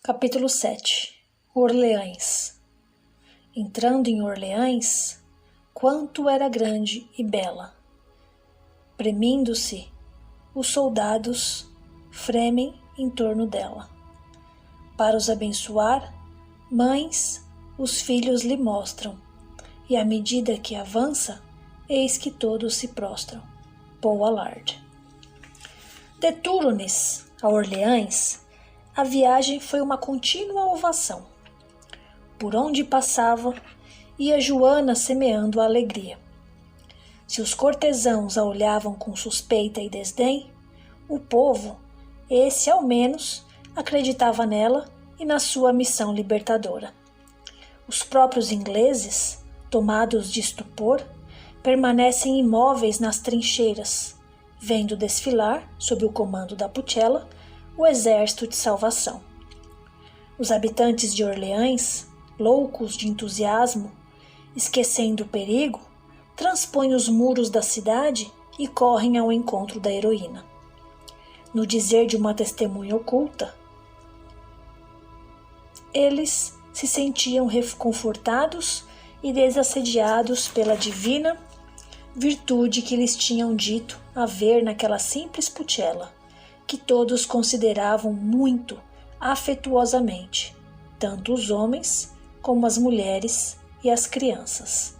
Capítulo 7. Orleães. Entrando em Orleães, quanto era grande e bela. Premindo-se, os soldados fremem em torno dela. Para os abençoar, mães, os filhos lhe mostram, e à medida que avança, eis que todos se prostram. Paul Allard. De Toulon a Orleães, a viagem foi uma contínua ovação. Por onde passava, ia Joana semeando a alegria. Se os cortesãos a olhavam com suspeita e desdém, o povo, esse ao menos, acreditava nela e na sua missão libertadora. Os próprios ingleses, tomados de estupor, permanecem imóveis nas trincheiras, vendo desfilar, sob o comando da Pucella, o exército de salvação. Os habitantes de Orleães, loucos de entusiasmo, esquecendo o perigo, transpõem os muros da cidade e correm ao encontro da heroína. No dizer de uma testemunha oculta, eles se sentiam reconfortados e desassediados pela divina virtude que lhes tinham dito haver naquela simples Pucella, que todos consideravam muito afetuosamente, tanto os homens como as mulheres e as crianças.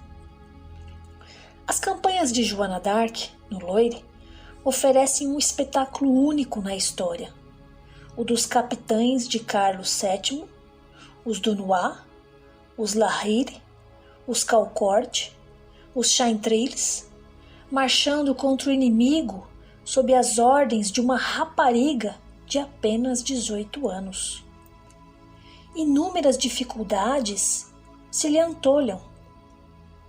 As campanhas de Joana d'Arc, no Loire, oferecem um espetáculo único na história, o dos capitães de Carlos VII, os Dunois, os La Hire, os Calcourt, os Chantrelles, marchando contra o inimigo sob as ordens de uma rapariga de apenas 18 anos. Inúmeras dificuldades se lhe antolham.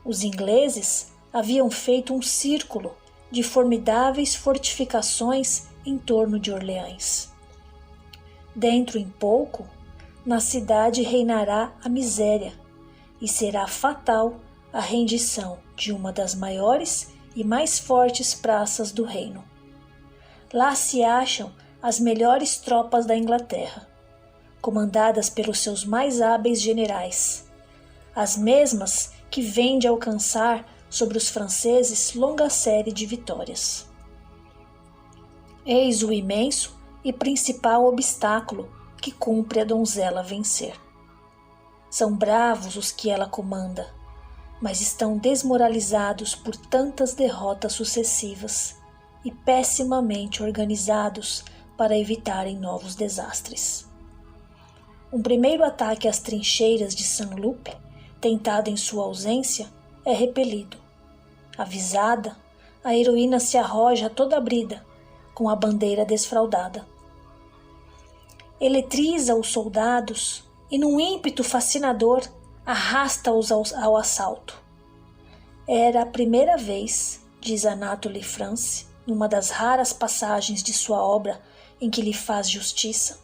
Os ingleses haviam feito um círculo de formidáveis fortificações em torno de Orleães. Dentro em pouco, na cidade reinará a miséria e será fatal a rendição de uma das maiores e mais fortes praças do reino. Lá se acham as melhores tropas da Inglaterra, comandadas pelos seus mais hábeis generais, as mesmas que vêm de alcançar sobre os franceses longa série de vitórias. Eis o imenso e principal obstáculo que cumpre a donzela vencer. São bravos os que ela comanda, mas estão desmoralizados por tantas derrotas sucessivas e pessimamente organizados para evitarem novos desastres. Um primeiro ataque às trincheiras de Saint-Loup, tentado em sua ausência, é repelido. Avisada, a heroína se arroja a toda brida, com a bandeira desfraldada. Eletriza os soldados e, num ímpeto fascinador, arrasta-os ao assalto. Era a primeira vez, diz Anatole France, numa das raras passagens de sua obra em que lhe faz justiça,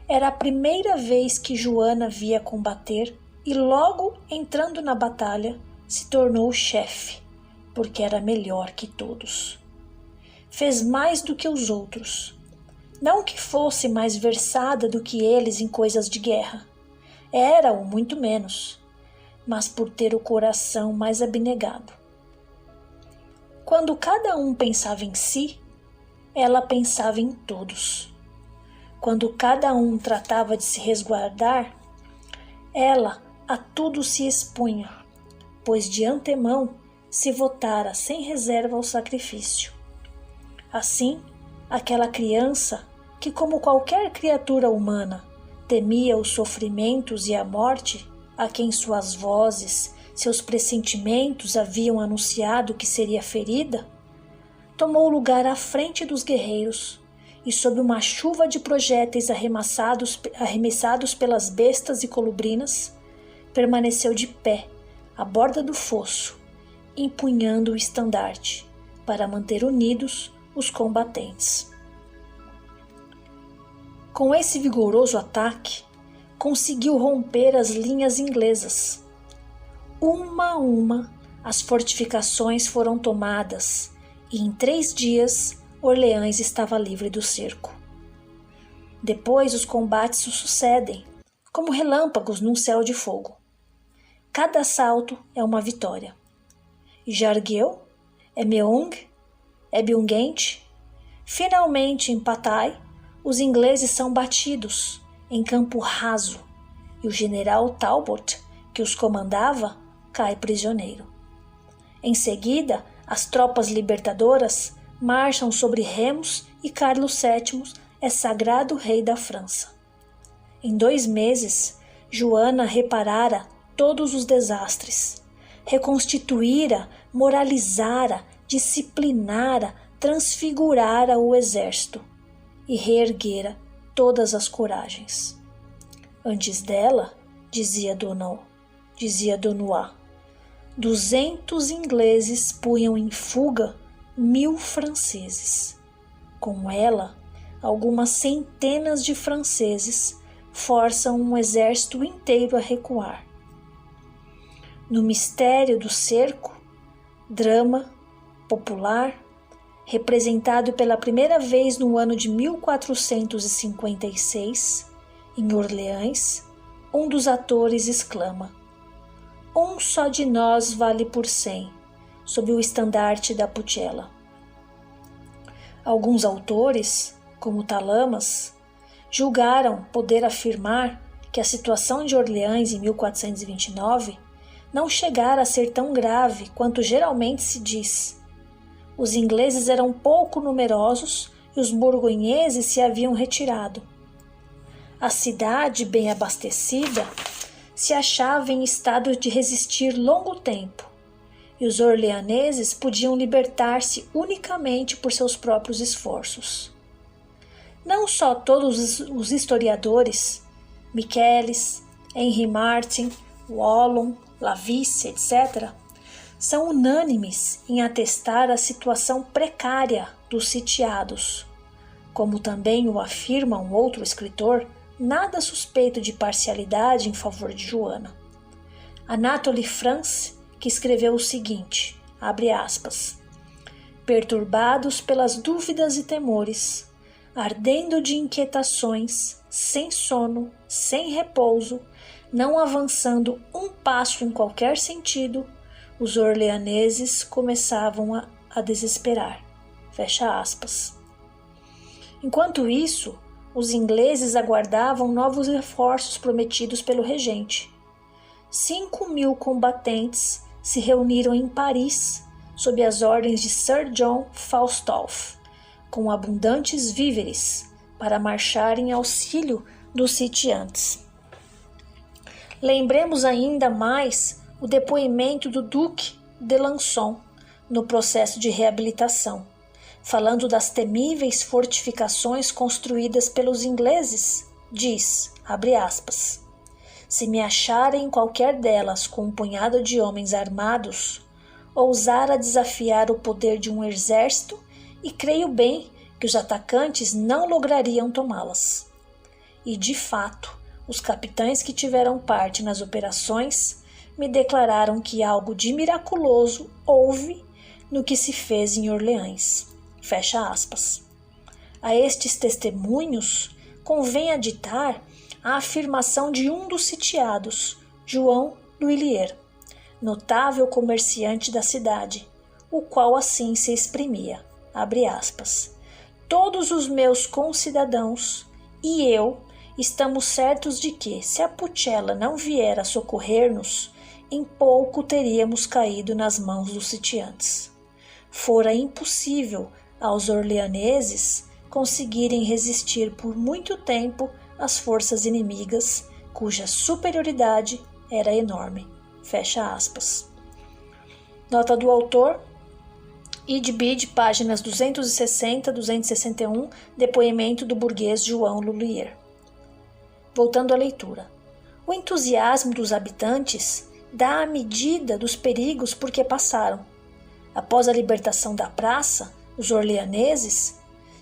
era a primeira vez que Joana via combater e logo entrando na batalha se tornou chefe, porque era melhor que todos. Fez mais do que os outros. Não que fosse mais versada do que eles em coisas de guerra. Era-o muito menos, mas por ter o coração mais abnegado. Quando cada um pensava em si, ela pensava em todos. Quando cada um tratava de se resguardar, ela a tudo se expunha, pois de antemão se votara sem reserva ao sacrifício. Assim, aquela criança, que como qualquer criatura humana, temia os sofrimentos e a morte, a quem suas vozes, seus pressentimentos haviam anunciado que seria ferida, tomou lugar à frente dos guerreiros e, sob uma chuva de projéteis arremessados pelas bestas e colubrinas, permaneceu de pé, à borda do fosso, empunhando o estandarte, para manter unidos os combatentes. Com esse vigoroso ataque, conseguiu romper as linhas inglesas. Uma a uma, as fortificações foram tomadas e em 3 dias Orleães estava livre do cerco. Depois os combates se sucedem, como relâmpagos num céu de fogo. Cada assalto é uma vitória. Jargueu, Emeung, Ebiungente. Finalmente, em Pattaya, os ingleses são batidos em campo raso e o general Talbot, que os comandava, cai prisioneiro. Em seguida, as tropas libertadoras marcham sobre Remos e Carlos VII é sagrado rei da França. Em 2 meses, Joana reparara todos os desastres, reconstituíra, moralizara, disciplinara, transfigurara o exército e reerguera todas as coragens. Antes dela, dizia Donois, 200 ingleses punham em fuga 1000 franceses. Com ela, algumas centenas de franceses forçam um exército inteiro a recuar. No mistério do cerco, drama popular, representado pela primeira vez no ano de 1456, em Orleans, um dos atores exclama: "Um só de nós vale por 100", sob o estandarte da Pucella. Alguns autores, como Talamas, julgaram poder afirmar que a situação de Orleans em 1429 não chegara a ser tão grave quanto geralmente se diz. Os ingleses eram pouco numerosos e os borgonheses se haviam retirado. A cidade, bem abastecida, se achava em estado de resistir longo tempo, e os orleaneses podiam libertar-se unicamente por seus próprios esforços. Não só todos os historiadores, Michelis, Henry Martin, Wallon, Lavice, etc., são unânimes em atestar a situação precária dos sitiados, como também o afirma um outro escritor, nada suspeito de parcialidade em favor de Joana. Anatole France, que escreveu o seguinte, abre aspas, "Perturbados pelas dúvidas e temores, ardendo de inquietações, sem sono, sem repouso, não avançando um passo em qualquer sentido, os orleaneses começavam a desesperar." Fecha aspas. Enquanto isso, os ingleses aguardavam novos reforços prometidos pelo regente. 5.000 combatentes se reuniram em Paris sob as ordens de Sir John Falstaff, com abundantes víveres para marchar em auxílio dos sitiantes. Lembremos ainda mais o depoimento do Duque d'Alençon no processo de reabilitação, falando das temíveis fortificações construídas pelos ingleses, diz, abre aspas, "Se me acharem em qualquer delas com um punhado de homens armados, ousara desafiar o poder de um exército e creio bem que os atacantes não lograriam tomá-las." E, de fato, os capitães que tiveram parte nas operações me declararam que algo de miraculoso houve no que se fez em Orleans. Fecha aspas. A estes testemunhos convém aditar a afirmação de um dos sitiados, João L'Huillier, notável comerciante da cidade, o qual assim se exprimia, abre aspas, "Todos os meus concidadãos e eu estamos certos de que, se a Pucella não vier a socorrer-nos, em pouco teríamos caído nas mãos dos sitiantes. Fora impossível aos orleaneses conseguirem resistir por muito tempo às forças inimigas, cuja superioridade era enorme." Fecha aspas. Nota do autor, Id-Bid, páginas 260 261, depoimento do burguês João L'Huillier. Voltando à leitura. O entusiasmo dos habitantes dá a medida dos perigos por que passaram. Após a libertação da praça, os orleaneses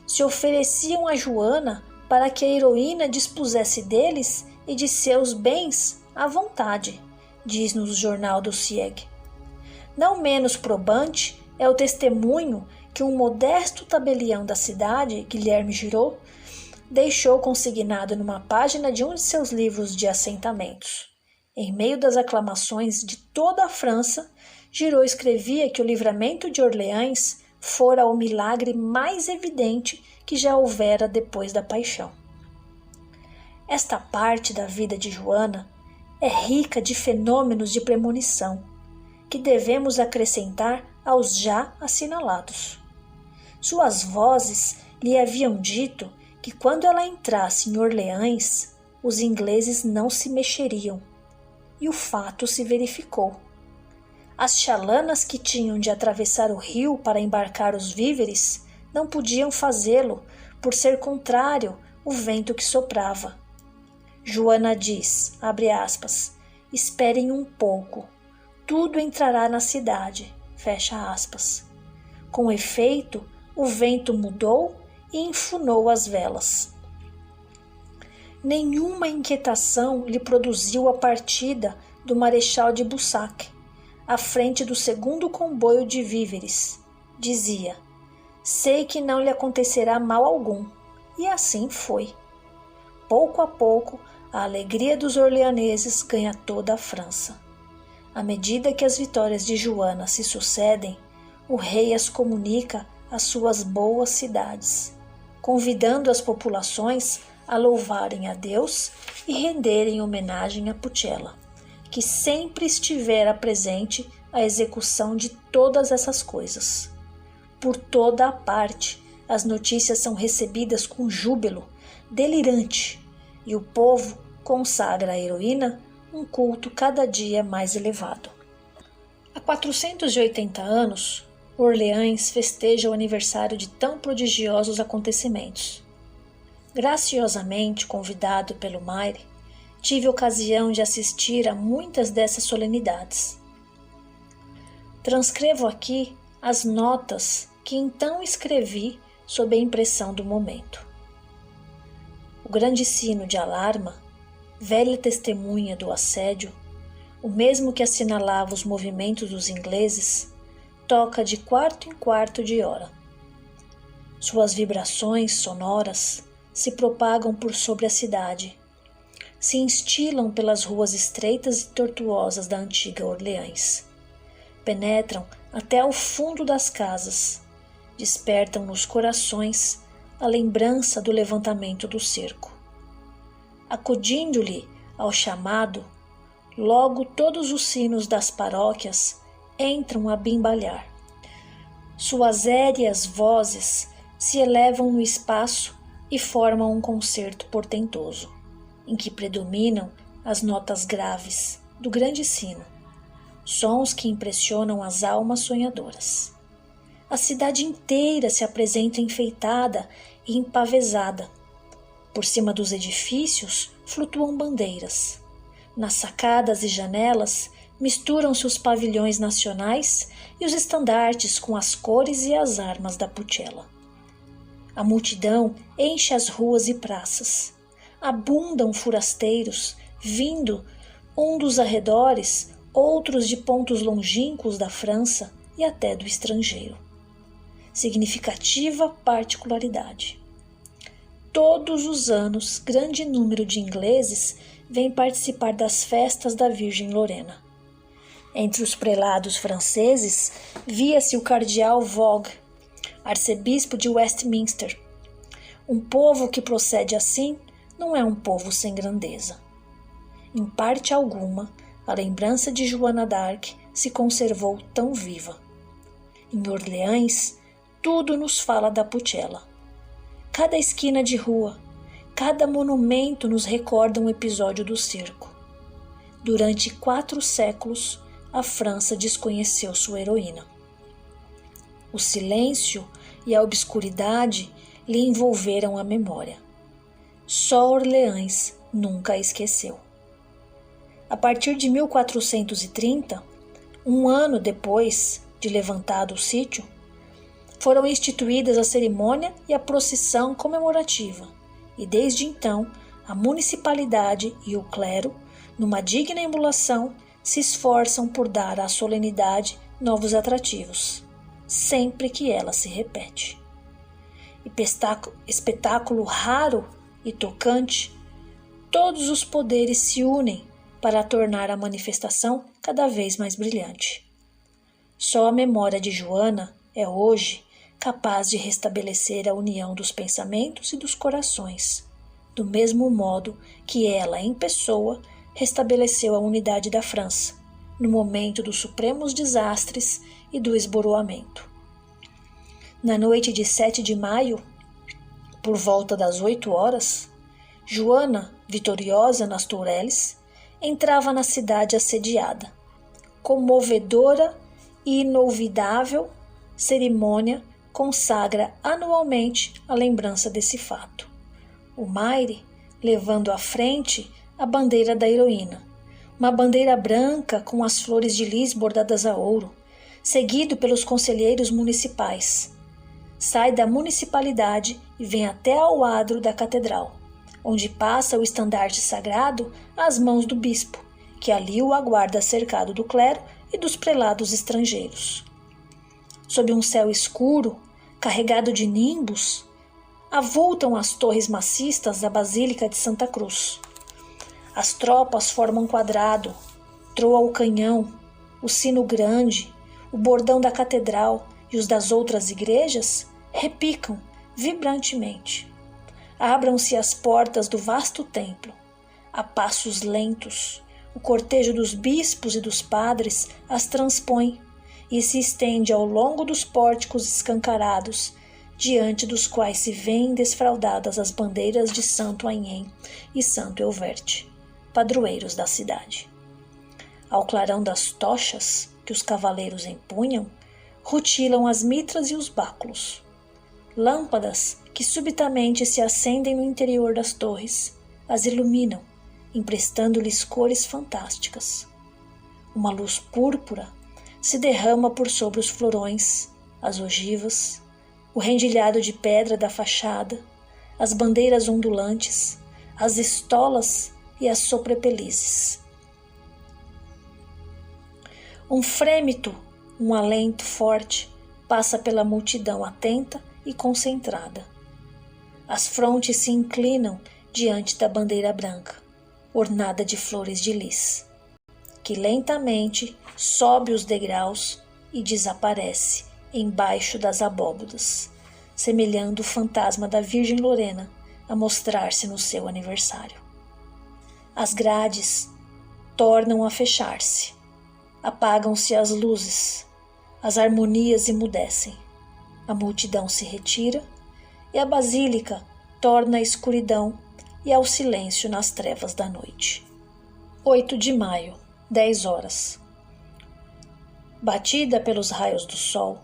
se ofereciam a Joana para que a heroína dispusesse deles e de seus bens à vontade, diz-nos o jornal do Siège. Não menos probante é o testemunho que um modesto tabelião da cidade, Guilherme Giraud, deixou consignado numa página de um de seus livros de assentamentos. Em meio das aclamações de toda a França, Giraud escrevia que o livramento de Orleans fora o milagre mais evidente que já houvera depois da paixão. Esta parte da vida de Joana é rica de fenômenos de premonição, que devemos acrescentar aos já assinalados. Suas vozes lhe haviam dito que quando ela entrasse em Orleans, os ingleses não se mexeriam, e o fato se verificou. As chalanas que tinham de atravessar o rio para embarcar os víveres não podiam fazê-lo por ser contrário o vento que soprava. Joana diz, abre aspas, esperem um pouco, tudo entrará na cidade, fecha aspas. Com efeito, o vento mudou e enfunou as velas. Nenhuma inquietação lhe produziu a partida do Marechal de Boussac, à frente do segundo comboio de víveres. Dizia, sei que não lhe acontecerá mal algum, e assim foi. Pouco a pouco, a alegria dos orleaneses ganha toda a França. À medida que as vitórias de Joana se sucedem, o rei as comunica às suas boas cidades, convidando as populações a louvarem a Deus e renderem homenagem a Pucella, que sempre estivera presente à execução de todas essas coisas. Por toda a parte, as notícias são recebidas com júbilo delirante e o povo consagra à heroína um culto cada dia mais elevado. Há 480 anos, Orleans festeja o aniversário de tão prodigiosos acontecimentos. Graciosamente convidado pelo Maire, tive ocasião de assistir a muitas dessas solenidades. Transcrevo aqui as notas que então escrevi sob a impressão do momento. O grande sino de alarma, velha testemunha do assédio, o mesmo que assinalava os movimentos dos ingleses, toca de quarto em quarto de hora. Suas vibrações sonoras se propagam por sobre a cidade, se instilam pelas ruas estreitas e tortuosas da antiga Orleans, penetram até ao fundo das casas, despertam nos corações a lembrança do levantamento do cerco. Acudindo-lhe ao chamado, logo todos os sinos das paróquias entram a bimbalhar. Suas éreas vozes se elevam no espaço e formam um concerto portentoso, em que predominam as notas graves do grande sino, sons que impressionam as almas sonhadoras. A cidade inteira se apresenta enfeitada e empavesada. Por cima dos edifícios flutuam bandeiras. Nas sacadas e janelas misturam-se os pavilhões nacionais e os estandartes com as cores e as armas da Pucella. A multidão enche as ruas e praças. Abundam forasteiros, vindo, um dos arredores, outros de pontos longínquos da França e até do estrangeiro. Significativa particularidade. Todos os anos, grande número de ingleses vem participar das festas da Virgem Lorena. Entre os prelados franceses, via-se o cardeal Vogue, arcebispo de Westminster. Um povo que procede assim não é um povo sem grandeza. Em parte alguma, a lembrança de Joana d'Arc se conservou tão viva. Em Orleans, tudo nos fala da Pucella. Cada esquina de rua, cada monumento nos recorda um episódio do cerco. Durante 4 séculos, a França desconheceu sua heroína. O silêncio e a obscuridade lhe envolveram a memória. Só Orleans nunca a esqueceu. A partir de 1430, um ano depois de levantado o sítio, foram instituídas a cerimônia e a procissão comemorativa, e desde então a municipalidade e o clero, numa digna emulação, se esforçam por dar à solenidade novos atrativos, sempre que ela se repete. Espetáculo raro e tocante, todos os poderes se unem para tornar a manifestação cada vez mais brilhante. Só a memória de Joana é hoje capaz de restabelecer a união dos pensamentos e dos corações, do mesmo modo que ela, em pessoa, restabeleceu a unidade da França, no momento dos supremos desastres e do esboroamento. Na noite de 7 de maio, por volta das 8 horas, Joana, vitoriosa nas Toureles, entrava na cidade assediada. Comovedora e inolvidável cerimônia consagra anualmente a lembrança desse fato. O Maire levando à frente a bandeira da heroína, uma bandeira branca com as flores de lis bordadas a ouro, seguido pelos conselheiros municipais. Sai da municipalidade e vem até ao adro da catedral, onde passa o estandarte sagrado às mãos do bispo, que ali o aguarda cercado do clero e dos prelados estrangeiros. Sob um céu escuro, carregado de nimbos, avultam as torres maciças da Basílica de Santa Cruz. As tropas formam um quadrado, troa o canhão, o sino grande, o bordão da catedral e os das outras igrejas repicam vibrantemente. Abram-se as portas do vasto templo. A passos lentos, o cortejo dos bispos e dos padres as transpõe e se estende ao longo dos pórticos escancarados, diante dos quais se vêem desfraldadas as bandeiras de Santo Ainhém e Santo Euverte, padroeiros da cidade. Ao clarão das tochas que os cavaleiros empunham, rutilam as mitras e os báculos. Lâmpadas que subitamente se acendem no interior das torres, as iluminam, emprestando-lhes cores fantásticas. Uma luz púrpura se derrama por sobre os florões, as ogivas, o rendilhado de pedra da fachada, as bandeiras ondulantes, as estolas e as sobrepelizes. Um frêmito, um alento forte passa pela multidão atenta e concentrada. As frontes se inclinam diante da bandeira branca, ornada de flores de lis, que lentamente sobe os degraus e desaparece embaixo das abóbodas, semelhando o fantasma da Virgem Lorena a mostrar-se no seu aniversário. As grades tornam a fechar-se, apagam-se as luzes, as harmonias emudecem, a multidão se retira e a basílica torna a escuridão e ao silêncio nas trevas da noite. 8 de maio, 10 horas. Batida pelos raios do sol,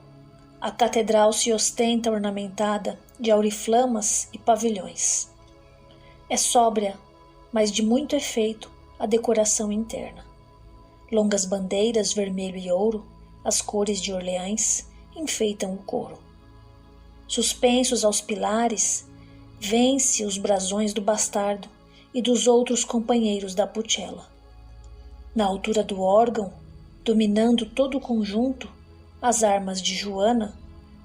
a catedral se ostenta ornamentada de auriflamas e pavilhões. É sóbria, mas de muito efeito a decoração interna. Longas bandeiras vermelho e ouro, as cores de Orleans, enfeitam o coro. Suspensos aos pilares, vêem-se os brasões do bastardo e dos outros companheiros da Pucella. Na altura do órgão, dominando todo o conjunto, as armas de Joana,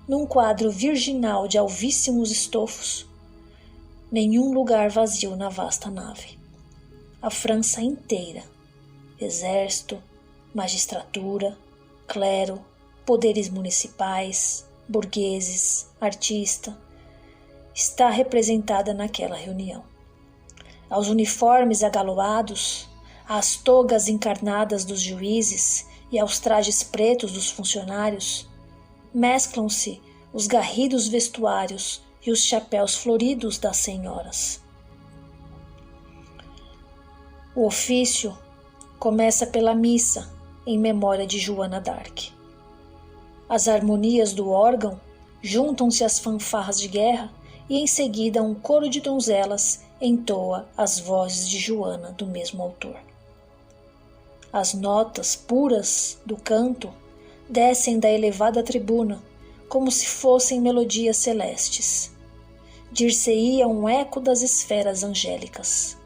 num quadro virginal de alvíssimos estofos. Nenhum lugar vazio na vasta nave. A França inteira, exército, magistratura, clero, poderes municipais, burgueses, artista, está representada naquela reunião. Aos uniformes agaloados, às togas encarnadas dos juízes e aos trajes pretos dos funcionários, mesclam-se os garridos vestuários e os chapéus floridos das senhoras. O ofício começa pela missa em memória de Joana d'Arc. As harmonias do órgão juntam-se às fanfarras de guerra e em seguida um coro de donzelas entoa as vozes de Joana do mesmo autor. As notas puras do canto descem da elevada tribuna como se fossem melodias celestes. Dir-se-ia um eco das esferas angélicas.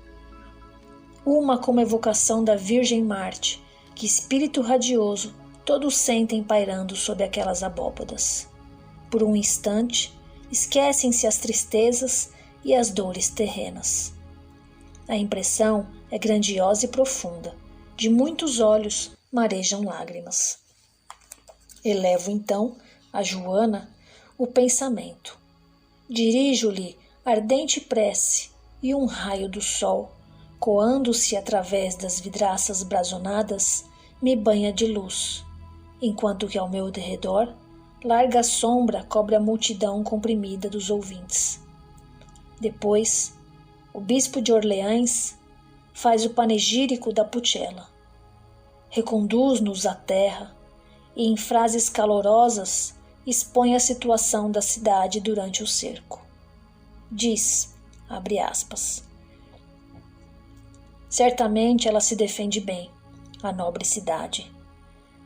Uma como evocação da Virgem Marte, que espírito radioso todos sentem pairando sob aquelas abóbadas. Por um instante, esquecem-se as tristezas e as dores terrenas. A impressão é grandiosa e profunda, de muitos olhos marejam lágrimas. Elevo então a Joana o pensamento. Dirijo-lhe ardente prece e um raio do sol, coando-se através das vidraças brasonadas, me banha de luz, enquanto que ao meu derredor larga sombra cobre a multidão comprimida dos ouvintes. Depois, o bispo de Orleans faz o panegírico da Pucella. Reconduz-nos à terra e, em frases calorosas, expõe a situação da cidade durante o cerco. Diz, abre aspas, certamente ela se defende bem, a nobre cidade.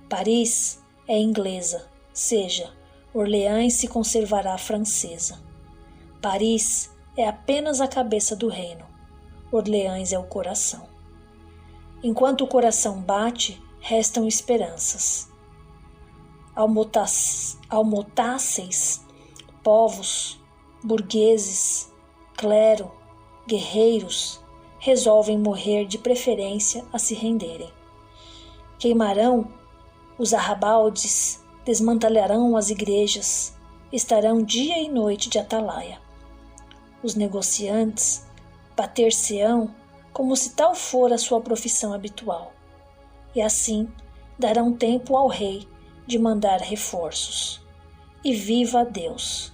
Paris é inglesa, seja, Orleans se conservará francesa. Paris é apenas a cabeça do reino, Orleans é o coração. Enquanto o coração bate, restam esperanças. Almotáceis, povos, burgueses, clero, guerreiros, resolvem morrer de preferência a se renderem. Queimarão os arrabaldes, desmantelarão as igrejas, estarão dia e noite de atalaia. Os negociantes bater-se-ão como se tal fora sua profissão habitual, e assim darão tempo ao rei de mandar reforços. E viva a Deus!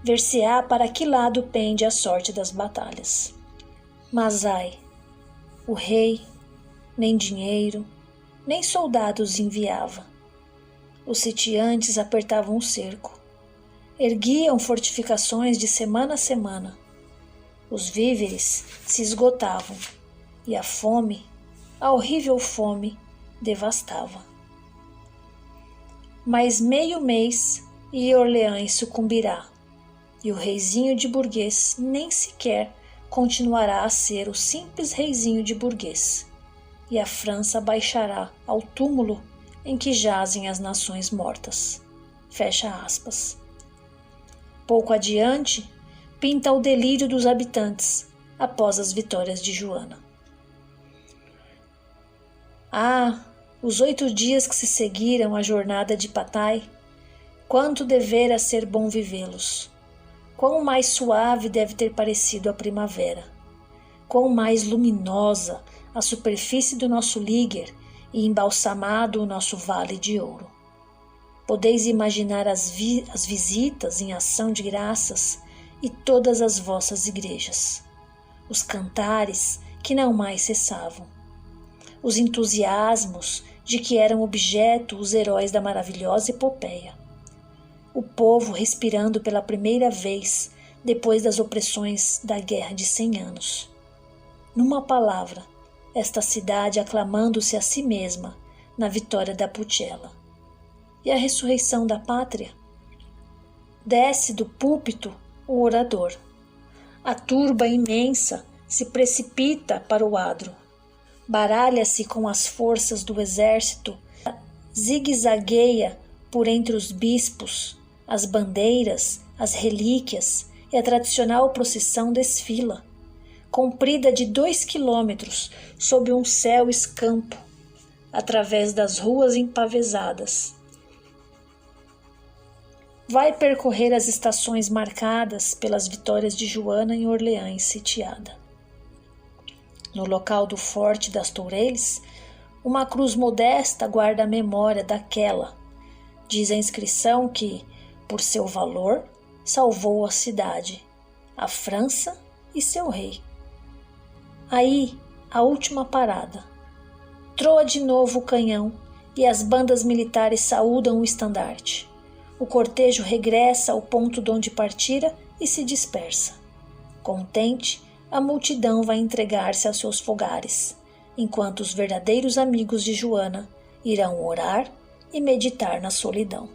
Ver-se-á para que lado pende a sorte das batalhas. Mas ai, o rei nem dinheiro, nem soldados enviava. Os sitiantes apertavam o cerco, erguiam fortificações de semana a semana. Os víveres se esgotavam e a fome, a horrível fome, devastava. Mais meio mês e Orleans sucumbirá, e o reizinho de burguês nem sequer continuará a ser o simples reizinho de burguês, e a França baixará ao túmulo em que jazem as nações mortas. Fecha aspas. Pouco adiante, pinta o delírio dos habitantes após as vitórias de Joana. Ah, os 8 dias que se seguiram à jornada de Patay, quanto devera ser bom vivê-los! Quão mais suave deve ter parecido a primavera! Quão mais luminosa a superfície do nosso Liger e embalsamado o nosso vale de ouro! Podeis imaginar as visitas em ação de graças e todas as vossas igrejas, os cantares que não mais cessavam, os entusiasmos de que eram objeto os heróis da maravilhosa epopeia, o povo respirando pela primeira vez depois das opressões da Guerra de 100 anos. Numa palavra, esta cidade aclamando-se a si mesma na vitória da Pucella. E a ressurreição da pátria? Desce do púlpito o orador. A turba imensa se precipita para o adro. Baralha-se com as forças do exército, zigue-zagueia por entre os bispos, as bandeiras, as relíquias e a tradicional procissão desfila, comprida de 2 quilômetros sob um céu escampo, através das ruas empavesadas. Vai percorrer as estações marcadas pelas vitórias de Joana em Orleans sitiada. No local do Forte das Tourelles, uma cruz modesta guarda a memória daquela. Diz a inscrição que, por seu valor, salvou a cidade, a França e seu rei. Aí, a última parada. Troa de novo o canhão e as bandas militares saúdam o estandarte. O cortejo regressa ao ponto de onde partira e se dispersa. Contente, a multidão vai entregar-se aos seus fogares, enquanto os verdadeiros amigos de Joana irão orar e meditar na solidão.